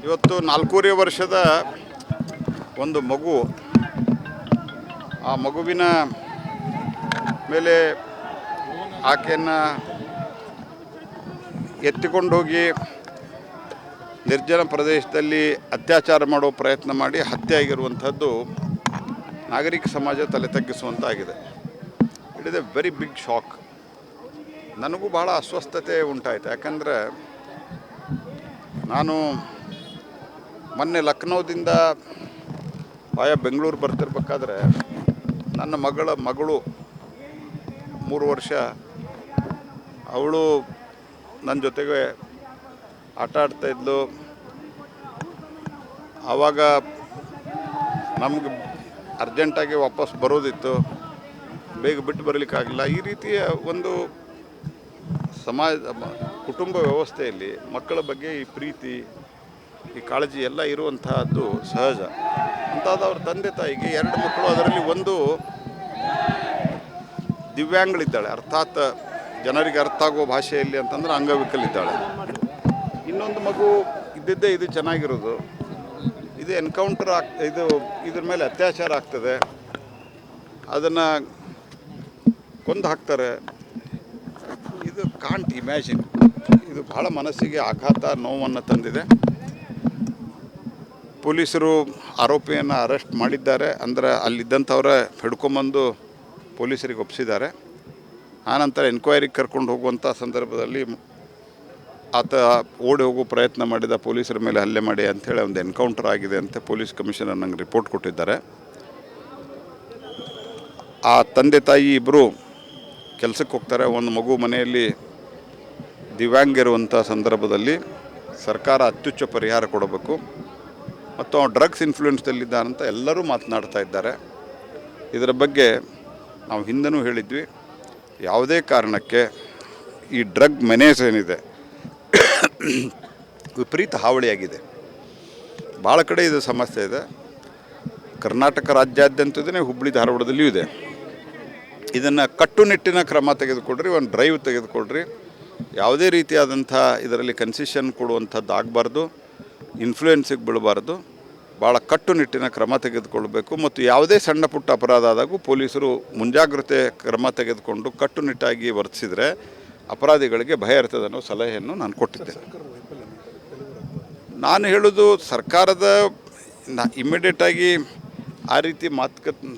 ಇವತ್ತು 4.5 ವರ್ಷದ ಒಂದು ಮಗು, ಆ ಮಗುವಿನ ಮೇಲೆ ಆಕೆಯನ್ನು ಎತ್ತಿಕೊಂಡು ಹೋಗಿ ನಿರ್ಜನ ಪ್ರದೇಶದಲ್ಲಿ ಅತ್ಯಾಚಾರ ಮಾಡೋ ಪ್ರಯತ್ನ ಮಾಡಿ ಹತ್ಯೆ ಆಗಿರುವಂಥದ್ದು ನಾಗರಿಕ ಸಮಾಜ ತಲೆ ತಗ್ಗಿಸುವಂತಾಗಿದೆ. It is a very big shock. ನನಗೂ ಭಾಳ ಅಸ್ವಸ್ಥತೆ ಉಂಟಾಯಿತು. ಯಾಕಂದರೆ ನಾನು ಮೊನ್ನೆ ಲಕ್ನೋದಿಂದ ಆಯಾ ಬೆಂಗಳೂರು ಬರ್ತಿರ್ಬೇಕಾದ್ರೆ ನನ್ನ ಮಗಳು 3 ವರ್ಷ, ಅವಳು ನನ್ನ ಜೊತೆಗೆ ಆಟ ಆಡ್ತಾಯಿದ್ಲು. ಆವಾಗ ನಮ್ಗೆ ಅರ್ಜೆಂಟಾಗಿ ವಾಪಸ್ ಬರೋದಿತ್ತು, ಬೇಗ ಬಿಟ್ಟು ಬರಲಿಕ್ಕಾಗಲಿಲ್ಲ. ಈ ರೀತಿಯ ಒಂದು ಕುಟುಂಬ ವ್ಯವಸ್ಥೆಯಲ್ಲಿ ಮಕ್ಕಳ ಬಗ್ಗೆ ಈ ಪ್ರೀತಿ, ಈ ಕಾಳಜಿ ಎಲ್ಲ ಇರುವಂತಹದ್ದು ಸಹಜ. ಅಂಥದ್ದು ಅವ್ರ ತಂದೆ ತಾಯಿಗೆ 2 ಮಕ್ಕಳು, ಅದರಲ್ಲಿ ಒಂದು ದಿವ್ಯಾಂಗಳಿದ್ದಾಳೆ, ಅರ್ಥಾತ್ ಜನರಿಗೆ ಅರ್ಥ ಆಗೋ ಭಾಷೆಯಲ್ಲಿ ಅಂತಂದ್ರೆ ಅಂಗವಿಕಲಿದ್ದಾಳೆ. ಇನ್ನೊಂದು ಮಗು ಇದ್ದಿದ್ದೇ ಇದು ಚೆನ್ನಾಗಿರೋದು, ಇದು ಎನ್ಕೌಂಟರ್ ಇದ್ರ ಮೇಲೆ ಅತ್ಯಾಚಾರ ಆಗ್ತದೆ, ಅದನ್ನು ಕೊಂದು ಹಾಕ್ತಾರೆ. ಇದು ಕಾಂಟ್ ಇಮ್ಯಾಜಿನ್. ಇದು ಭಾಳ ಮನಸ್ಸಿಗೆ ಆಘಾತ, ನೋವನ್ನು ತಂದಿದೆ. ಪೊಲೀಸರು ಆರೋಪಿಯನ್ನು ಅರೆಸ್ಟ್ ಮಾಡಿದ್ದಾರೆ. ಅಂದರೆ ಅಲ್ಲಿದ್ದಂಥವ್ರ ಹಿಡ್ಕೊಂಬಂದು ಪೊಲೀಸರಿಗೆ ಒಪ್ಪಿಸಿದ್ದಾರೆ. ಆನಂತರ ಎನ್ಕ್ವೈರಿಗೆ ಕರ್ಕೊಂಡು ಹೋಗುವಂಥ ಸಂದರ್ಭದಲ್ಲಿ ಆತ ಓಡಿ ಹೋಗೋ ಪ್ರಯತ್ನ ಮಾಡಿದ, ಪೊಲೀಸರ ಮೇಲೆ ಹಲ್ಲೆ ಮಾಡಿ ಅಂಥೇಳಿ ಒಂದು ಎನ್ಕೌಂಟರ್ ಆಗಿದೆ ಅಂತ ಪೊಲೀಸ್ ಕಮಿಷನರ್ ನಂಗೆ ರಿಪೋರ್ಟ್ ಕೊಟ್ಟಿದ್ದಾರೆ. ಆ ತಂದೆ ತಾಯಿ ಇಬ್ಬರು ಕೆಲಸಕ್ಕೆ ಹೋಗ್ತಾರೆ. ಒಂದು ಮಗು ಮನೆಯಲ್ಲಿ ದಿವ್ಯಾಂಗ ಇರುವಂಥ ಸಂದರ್ಭದಲ್ಲಿ ಸರ್ಕಾರ ಅತ್ಯುಚ್ಚ ಪರಿಹಾರ ಕೊಡಬೇಕು ಮತ್ತು ಅವ್ನು ಡ್ರಗ್ಸ್ ಇನ್ಫ್ಲೂಯೆನ್ಸ್ದಲ್ಲಿದ್ದಾನಂತ ಎಲ್ಲರೂ ಮಾತನಾಡ್ತಾ ಇದ್ದಾರೆ. ಇದರ ಬಗ್ಗೆ ನಾವು ಹಿಂದೆನೂ ಹೇಳಿದ್ವಿ, ಯಾವುದೇ ಕಾರಣಕ್ಕೆ ಈ ಡ್ರಗ್ ಮೆನೇಸ್ ಏನಿದೆ ವಿಪರೀತ ಹಾವಳಿಯಾಗಿದೆ. ಭಾಳ ಕಡೆ ಇದು ಸಮಸ್ಯೆ ಇದೆ. ಕರ್ನಾಟಕ ರಾಜ್ಯಾದ್ಯಂತದೇ, ಹುಬ್ಬಳ್ಳಿ ಧಾರವಾಡದಲ್ಲಿಯೂ ಇದೆ. ಇದನ್ನು ಕಟ್ಟುನಿಟ್ಟಿನ ಕ್ರಮ ತೆಗೆದುಕೊಳ್ರಿ, ಒಂದು ಡ್ರೈವ್ ತೆಗೆದುಕೊಳ್ರಿ. ಯಾವುದೇ ರೀತಿಯಾದಂಥ ಇದರಲ್ಲಿ ಕನ್ಸೆಷನ್ ಕೊಡುವಂಥದ್ದು ಆಗಬಾರ್ದು, ಇನ್ಫ್ಲೂಯೆನ್ಸಿಗೆ ಬೀಳಬಾರ್ದು. ಭಾಳ ಕಟ್ಟುನಿಟ್ಟಿನ ಕ್ರಮ ತೆಗೆದುಕೊಳ್ಬೇಕು. ಮತ್ತು ಯಾವುದೇ ಸಣ್ಣ ಪುಟ್ಟ ಅಪರಾಧ ಆದಾಗೂ ಪೊಲೀಸರು ಮುಂಜಾಗ್ರತೆ ಕ್ರಮ ತೆಗೆದುಕೊಂಡು ಕಟ್ಟುನಿಟ್ಟಾಗಿ ವರ್ತಿಸಿದರೆ ಅಪರಾಧಿಗಳಿಗೆ ಭಯ ಇರ್ತದೆ ಅನ್ನೋ ಸಲಹೆಯನ್ನು ನಾನು ಕೊಟ್ಟಿದ್ದೆ. ನಾನು ಹೇಳೋದು, ಸರ್ಕಾರದ ಇಮ್ಮಿಡಿಯೇಟಾಗಿ ಆ ರೀತಿ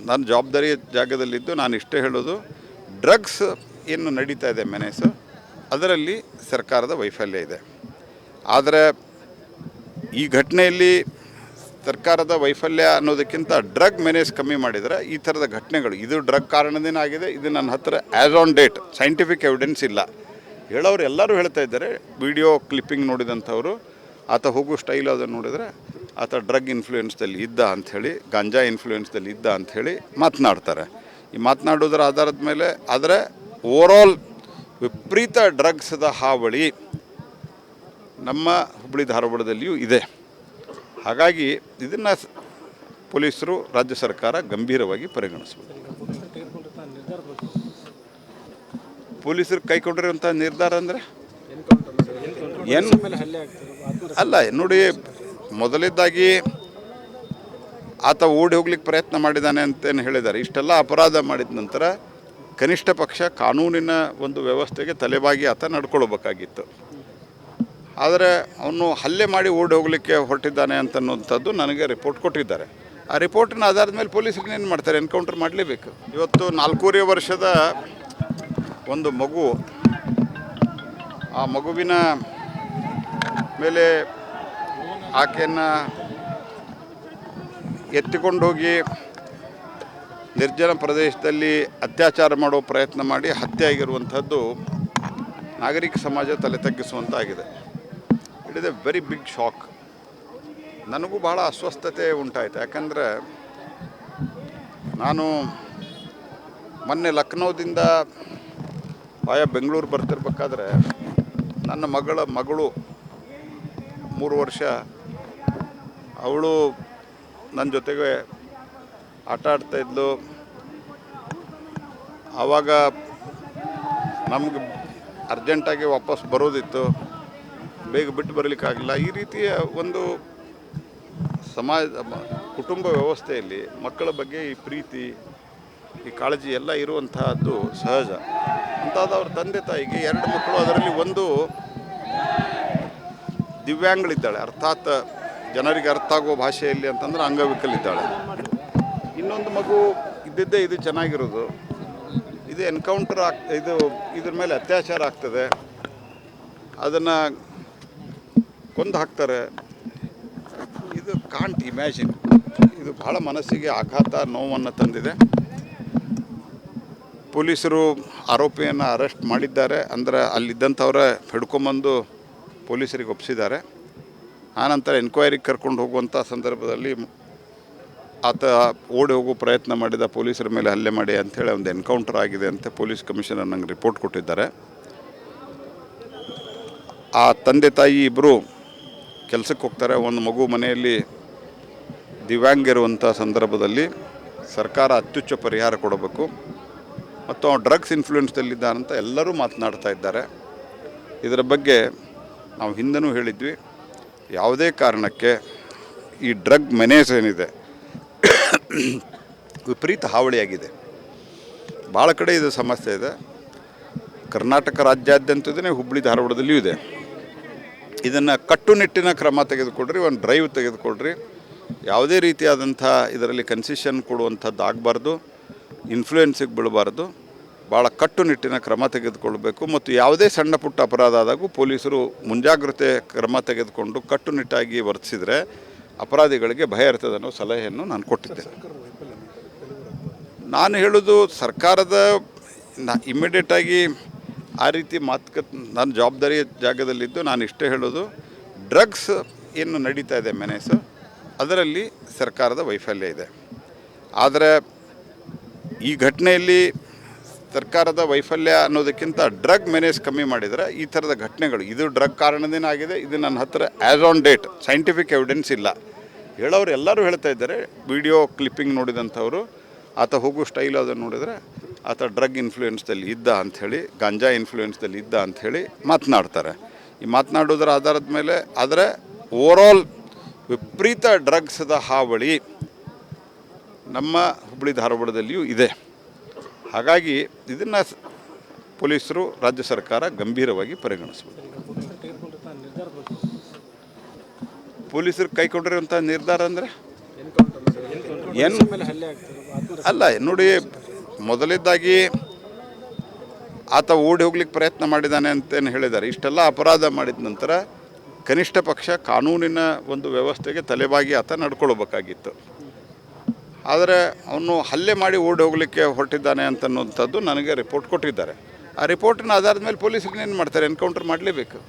ನನ್ನ ಜವಾಬ್ದಾರಿ ಜಾಗದಲ್ಲಿದ್ದು ನಾನು ಇಷ್ಟೇ ಹೇಳೋದು, ಡ್ರಗ್ಸ್ ಏನು ನಡೀತಾ ಇದೆ ಮೆನೇಸು, ಅದರಲ್ಲಿ ಸರ್ಕಾರದ ವೈಫಲ್ಯ ಇದೆ. ಆದರೆ ಈ ಘಟನೆಯಲ್ಲಿ ಸರ್ಕಾರದ ವೈಫಲ್ಯ ಅನ್ನೋದಕ್ಕಿಂತ ಡ್ರಗ್ ಮೆನೇಸ್ ಕಮ್ಮಿ ಮಾಡಿದರೆ ಈ ಥರದ ಘಟನೆಗಳು, ಇದು ಡ್ರಗ್ ಕಾರಣದಿಂದ ಆಗಿದೆ. ಇದು ನನ್ನ ಹತ್ತಿರ as on date scientific evidence ಇಲ್ಲ. ಹೇಳೋರು ಎಲ್ಲರೂ ಹೇಳ್ತಾ ಇದ್ದಾರೆ. ವಿಡಿಯೋ ಕ್ಲಿಪ್ಪಿಂಗ್ ನೋಡಿದಂಥವರು, ಆತ ಹೋಗೋ ಸ್ಟೈಲ್ ಅದನ್ನು ನೋಡಿದರೆ ಆತ ಡ್ರಗ್ ಇನ್ಫ್ಲೂಯೆನ್ಸ್ದಲ್ಲಿ ಇದ್ದ ಅಂಥೇಳಿ, ಗಾಂಜಾ ಇನ್ಫ್ಲೂಯೆನ್ಸ್ದಲ್ಲಿ ಇದ್ದ ಅಂಥೇಳಿ ಮಾತನಾಡ್ತಾರೆ. ಈ ಮಾತನಾಡೋದ್ರ ಆಧಾರದ ಮೇಲೆ ಆದರೆ ಓವರಾಲ್ ವಿಪರೀತ ಡ್ರಗ್ಸ್ದ ಹಾವಳಿ ನಮ್ಮ ಹುಬ್ಬಳ್ಳಿ ಧಾರವಾಡದಲ್ಲಿಯೂ ಇದೆ. ಹಾಗಾಗಿ ಇದನ್ನು ಪೊಲೀಸರು, ರಾಜ್ಯ ಸರ್ಕಾರ ಗಂಭೀರವಾಗಿ ಪರಿಗಣಿಸಬೇಕು. ಪೊಲೀಸರು ಕೈಗೊಂಡಿರುವಂಥ ನಿರ್ಧಾರ ಅಂದರೆ ಏನು ಅಲ್ಲ ನೋಡಿ, ಮೊದಲಿದ್ದಾಗಿ ಆತ ಓಡಿ ಹೋಗ್ಲಿಕ್ಕೆ ಪ್ರಯತ್ನ ಮಾಡಿದ್ದಾನೆ ಅಂತೇನು ಹೇಳಿದ್ದಾರೆ. ಇಷ್ಟೆಲ್ಲ ಅಪರಾಧ ಮಾಡಿದ ನಂತರ ಕನಿಷ್ಠ ಪಕ್ಷ ಕಾನೂನಿನ ಒಂದು ವ್ಯವಸ್ಥೆಗೆ ತಲೆಬಾಗಿ ಆತ ನಡ್ಕೊಳ್ಬೇಕಾಗಿತ್ತು. ಆದರೆ ಅವನು ಹಲ್ಲೆ ಮಾಡಿ ಓಡಿ ಹೋಗಲಿಕ್ಕೆ ಹೊರಟಿದ್ದಾನೆ ಅಂತನ್ನುವಂಥದ್ದು ನನಗೆ ರಿಪೋರ್ಟ್ ಕೊಟ್ಟಿದ್ದಾರೆ. ಆ ರಿಪೋರ್ಟಿನ ಆಧಾರದ ಮೇಲೆ ಪೊಲೀಸರಿಗೆ ಏನು ಮಾಡ್ತಾರೆ, ಎನ್ಕೌಂಟರ್ ಮಾಡಲೇಬೇಕು. ಇವತ್ತು 4.5 ವರ್ಷದ ಒಂದು ಮಗು, ಆ ಮಗುವಿನ ಮೇಲೆ ಆಕೆಯನ್ನು ಎತ್ತಿಕೊಂಡು ಹೋಗಿ ನಿರ್ಜನ ಪ್ರದೇಶದಲ್ಲಿ ಅತ್ಯಾಚಾರ ಮಾಡೋ ಪ್ರಯತ್ನ ಮಾಡಿ ಹತ್ಯೆ ಆಗಿರುವಂಥದ್ದು ನಾಗರಿಕ ಸಮಾಜ ತಲೆ ತಗ್ಗಿಸುವಂತಾಗಿದೆ. It is a very big shock. ನನಗೂ ಭಾಳ ಅಸ್ವಸ್ಥತೆ ಉಂಟಾಯಿತು. ಯಾಕಂದರೆ ನಾನು ಮೊನ್ನೆ ಲಕ್ನೋದಿಂದ ಆಯಾ ಬೆಂಗಳೂರು ಬರ್ತಿರ್ಬೇಕಾದ್ರೆ ನನ್ನ ಮಗಳು 3 ವರ್ಷ, ಅವಳು ನನ್ನ ಜೊತೆಗೆ ಆಟ ಆಡ್ತಾಯಿದ್ಲು. ಆವಾಗ ನಮ್ಗೆ ಅರ್ಜೆಂಟಾಗಿ ವಾಪಸ್ ಬರೋದಿತ್ತು, ಬೇಗ ಬಿಟ್ಟು ಬರಲಿಕ್ಕಾಗಲಿಲ್ಲ. ಈ ರೀತಿಯ ಒಂದು ಕುಟುಂಬ ವ್ಯವಸ್ಥೆಯಲ್ಲಿ ಮಕ್ಕಳ ಬಗ್ಗೆ ಈ ಪ್ರೀತಿ ಈ ಕಾಳಜಿ ಎಲ್ಲ ಇರುವಂತಹದ್ದು ಸಹಜ. ಅಂಥದ್ದು ಅವ್ರ ತಂದೆ ತಾಯಿಗೆ 2 ಮಕ್ಕಳು, ಅದರಲ್ಲಿ ಒಂದು ದಿವ್ಯಾಂಗಳಿದ್ದಾಳೆ, ಅರ್ಥಾತ್ ಜನರಿಗೆ ಅರ್ಥ ಆಗೋ ಭಾಷೆಯಲ್ಲಿ ಅಂತಂದ್ರೆ ಅಂಗವಿಕಲಿದ್ದಾಳೆ. ಇನ್ನೊಂದು ಮಗು ಇದ್ದಿದ್ದೇ ಇದು ಚೆನ್ನಾಗಿರೋದು, ಇದು ಎನ್ಕೌಂಟರ್ ಇದ್ರ ಮೇಲೆ ಅತ್ಯಾಚಾರ ಆಗ್ತದೆ, ಅದನ್ನು ಕೊಂದು ಹಾಕ್ತಾರೆ. ಇದು ಕಾಂಟ್ ಇಮ್ಯಾಜಿನ್. ಇದು ಬಹಳ ಮನಸ್ಸಿಗೆ ಆಘಾತ, ನೋವನ್ನು ತಂದಿದೆ. ಪೊಲೀಸರು ಆರೋಪಿಯನ್ನು ಅರೆಸ್ಟ್ ಮಾಡಿದ್ದಾರೆ, ಅಂದರೆ ಅಲ್ಲಿದ್ದಂಥವ್ರ ಹಿಡ್ಕೊಂಬಂದು ಪೊಲೀಸರಿಗೆ ಒಪ್ಪಿಸಿದ್ದಾರೆ. ಆನಂತರ ಎನ್ಕ್ವೈರಿಗೆ ಕರ್ಕೊಂಡು ಹೋಗುವಂಥ ಸಂದರ್ಭದಲ್ಲಿ ಆತ ಓಡಿ ಹೋಗೋ ಪ್ರಯತ್ನ ಮಾಡಿದ, ಪೊಲೀಸರ ಮೇಲೆ ಹಲ್ಲೆ ಮಾಡಿ ಅಂಥೇಳಿ ಒಂದು ಎನ್ಕೌಂಟರ್ ಆಗಿದೆ ಅಂತ ಪೊಲೀಸ್ ಕಮಿಷನರ್ ನಂಗೆ ರಿಪೋರ್ಟ್ ಕೊಟ್ಟಿದ್ದಾರೆ. ಆ ತಂದೆ ತಾಯಿ ಇಬ್ಬರು ಕೆಲಸಕ್ಕೆ ಹೋಗ್ತಾರೆ. ಒಂದು ಮಗು ಮನೆಯಲ್ಲಿ ದಿವ್ಯಾಂಗ ಇರುವಂಥ ಸಂದರ್ಭದಲ್ಲಿ ಸರ್ಕಾರ ಅತ್ಯುಚ್ಚ ಪರಿಹಾರ ಕೊಡಬೇಕು ಮತ್ತು ಅವ್ನು ಡ್ರಗ್ಸ್ ಇನ್ಫ್ಲೂಯೆನ್ಸ್ದಲ್ಲಿದ್ದಾನಂತ ಎಲ್ಲರೂ ಮಾತನಾಡ್ತಾ ಇದ್ದಾರೆ. ಇದರ ಬಗ್ಗೆ ನಾವು ಹಿಂದೆನೂ ಹೇಳಿದ್ವಿ, ಯಾವುದೇ ಕಾರಣಕ್ಕೆ ಈ ಡ್ರಗ್ ಮೆನೇಸ್ ಏನಿದೆ ವಿಪರೀತ ಹಾವಳಿಯಾಗಿದೆ. ಭಾಳ ಕಡೆ ಇದು ಸಮಸ್ಯೆ ಇದೆ. ಕರ್ನಾಟಕ ರಾಜ್ಯಾದ್ಯಂತದೇ, ಹುಬ್ಬಳ್ಳಿ ಧಾರವಾಡದಲ್ಲಿಯೂ ಇದೆ. ಇದನ್ನು ಕಟ್ಟುನಿಟ್ಟಿನ ಕ್ರಮ ತೆಗೆದುಕೊಡ್ರಿ, ಒಂದು ಡ್ರೈವ್ ತೆಗೆದುಕೊಡ್ರಿ. ಯಾವುದೇ ರೀತಿಯಾದಂಥ ಇದರಲ್ಲಿ ಕನ್ಸೆಷನ್ ಕೊಡುವಂಥದ್ದು ಆಗಬಾರ್ದು, ಇನ್ಫ್ಲೂಯೆನ್ಸಿಗೆ ಬೀಳಬಾರ್ದು. ಭಾಳ ಕಟ್ಟುನಿಟ್ಟಿನ ಕ್ರಮ ತೆಗೆದುಕೊಳ್ಬೇಕು ಮತ್ತು ಯಾವುದೇ ಸಣ್ಣ ಪುಟ್ಟ ಅಪರಾಧ ಆದಾಗೂ ಪೊಲೀಸರು ಮುಂಜಾಗ್ರತೆ ಕ್ರಮ ತೆಗೆದುಕೊಂಡು ಕಟ್ಟುನಿಟ್ಟಾಗಿ ವರ್ತಿಸಿದರೆ ಅಪರಾಧಿಗಳಿಗೆ ಭಯ ಇರ್ತದೆ ಅನ್ನೋ ಸಲಹೆಯನ್ನು ನಾನು ಕೊಟ್ಟಿದ್ದೆ. ನಾನು ಹೇಳೋದು, ಸರ್ಕಾರದ ಇಮ್ಮಿಡಿಯೇಟಾಗಿ ಆ ರೀತಿ ನನ್ನ ಜವಾಬ್ದಾರಿ ಜಾಗದಲ್ಲಿದ್ದು ನಾನು ಇಷ್ಟೇ ಹೇಳೋದು, ಡ್ರಗ್ಸ್ ಏನು ನಡೀತಾ ಇದೆ ಮೆನೇಸು, ಅದರಲ್ಲಿ ಸರ್ಕಾರದ ವೈಫಲ್ಯ ಇದೆ. ಆದರೆ ಈ ಘಟನೆಯಲ್ಲಿ ಸರ್ಕಾರದ ವೈಫಲ್ಯ ಅನ್ನೋದಕ್ಕಿಂತ ಡ್ರಗ್ ಮೆನೇಸ್ ಕಮ್ಮಿ ಮಾಡಿದರೆ ಈ ಥರದ ಘಟನೆಗಳು, ಇದು ಡ್ರಗ್ ಕಾರಣದಿಂದ ಆಗಿದೆ, ಇದು ನನ್ನ ಹತ್ತಿರ as on date scientific evidence ಇಲ್ಲ. ಹೇಳೋರು ಎಲ್ಲರೂ ಹೇಳ್ತಾ ಇದ್ದಾರೆ. ವಿಡಿಯೋ ಕ್ಲಿಪ್ಪಿಂಗ್ ನೋಡಿದಂಥವರು, ಆತ ಹೋಗೋ ಸ್ಟೈಲ್ ಅದನ್ನು ನೋಡಿದರೆ ಆತ ಡ್ರಗ್ ಇನ್ಫ್ಲೂಯೆನ್ಸ್ದಲ್ಲಿ ಇದ್ದ ಅಂಥೇಳಿ, ಗಾಂಜಾ ಇನ್ಫ್ಲೂಯೆನ್ಸ್ದಲ್ಲಿ ಇದ್ದ ಅಂಥೇಳಿ ಮಾತನಾಡ್ತಾರೆ. ಈ ಮಾತನಾಡೋದ್ರ ಆಧಾರದ ಮೇಲೆ, ಆದರೆ ಓವರಾಲ್ ವಿಪರೀತ ಡ್ರಗ್ಸ್ದ ಹಾವಳಿ ನಮ್ಮ ಹುಬ್ಬಳ್ಳಿ ಧಾರವಾಡದಲ್ಲಿಯೂ ಇದೆ. ಹಾಗಾಗಿ ಇದನ್ನು ಪೊಲೀಸರು, ರಾಜ್ಯ ಸರ್ಕಾರ ಗಂಭೀರವಾಗಿ ಪರಿಗಣಿಸಬೇಕು. ಪೊಲೀಸರು ಕೈಗೊಂಡಿರುವಂಥ ನಿರ್ಧಾರ ಅಂದರೆ ಏನು ಅಲ್ಲ ನೋಡಿ, ಮೊದಲಿದ್ದಾಗಿ ಆತ ಓಡಿ ಹೋಗ್ಲಿಕ್ಕೆ ಪ್ರಯತ್ನ ಮಾಡಿದ್ದಾನೆ ಅಂತೇನು ಹೇಳಿದ್ದಾರೆ. ಇಷ್ಟೆಲ್ಲ ಅಪರಾಧ ಮಾಡಿದ ನಂತರ ಕನಿಷ್ಠ ಪಕ್ಷ ಕಾನೂನಿನ ಒಂದು ವ್ಯವಸ್ಥೆಗೆ ತಲೆಬಾಗಿ ಆತ ನಡ್ಕೊಳ್ಬೇಕಾಗಿತ್ತು. ಆದರೆ ಅವನು ಹಲ್ಲೆ ಮಾಡಿ ಓಡಿ ಹೋಗಲಿಕ್ಕೆ ಹೊರಟಿದ್ದಾನೆ ಅಂತನ್ನುವಂಥದ್ದು ನನಗೆ ರಿಪೋರ್ಟ್ ಕೊಟ್ಟಿದ್ದಾರೆ. ಆ ರಿಪೋರ್ಟಿನ ಆಧಾರದ ಮೇಲೆ ಪೊಲೀಸರು ಏನು ಮಾಡ್ತಾರೆ, ಎನ್ಕೌಂಟರ್ ಮಾಡಲೇಬೇಕು.